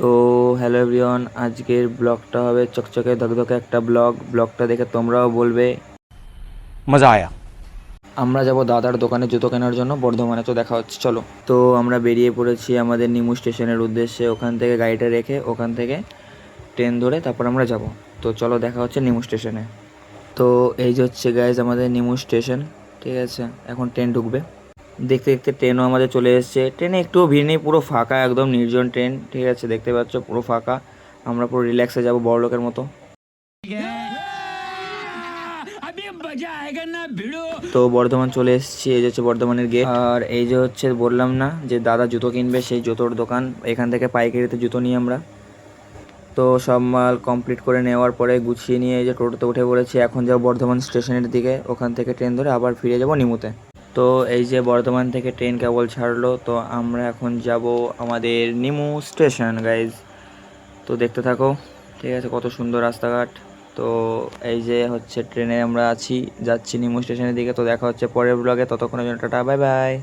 তো hello everyone, আজকের ব্লগটা হবে চকচকে ধকধকে একটা ব্লগটা দেখে তোমরাও বলবে मज़ा आया। আমরা যাব দাদার দোকানে জুতো কেনার জন্য বর্ধমানে। তো দেখা হচ্ছে, চলো। তো আমরা বেরিয়ে পড়েছি আমাদের নিমু স্টেশনের উদ্দেশ্যে। ওখান থেকে গাড়িটা রেখে ওখান থেকে ট্রেন ধরে তারপর আমরা যাব। তো চলো, দেখা হচ্ছে নিমু স্টেশনে। তো এই যে হচ্ছে গাইজ আমাদের নিমু স্টেশন, ঠিক আছে। এখন ট্রেন ঢুকবে। দেখতে দেখতে ট্রেনও আমাদের চলে এসেছে। ট্রেনে একটুও ভিড় নেই, পুরো ফাঁকা, একদম নির্জন ট্রেন, ঠিক আছে। দেখতে পাচ্ছ পুরো ফাঁকা। আমরা পুরো রিল্যাক্সে যাব বড়লোকের মতো। তো বর্ধমান চলে এসেছি, এই যে হচ্ছে বর্ধমানের গেট। আর এই যে হচ্ছে বললাম না যে দাদা জুতো কিনবে, সেই জুতোর দোকান। এখান থেকে পাইকারিতে জুতো নিই আমরা। তো সব মাল কমপ্লিট করে নেওয়ার পরে গুছিয়ে নিয়ে এই যে টোটোতে উঠে পড়েছি। এখন যাবো বর্ধমান স্টেশনের দিকে, ওখান থেকে ট্রেন ধরে আবার ফিরে যাব নিমুতে। তো এই যে বর্ধমান থেকে ট্রেন কেবল ছাড়লো, তো আমরা এখন যাব আমাদের নিমু স্টেশন গাইজ। তো দেখতে থাকো, ঠিক আছে, কত সুন্দর রাস্তাঘাট। তো এই যে হচ্ছে ট্রেনে আমরা আছি, যাচ্ছি নিমু স্টেশনের দিকে। তো দেখা হচ্ছে পরের ব্লগে, ততক্ষণের জন্য টাটা, বাই বাই।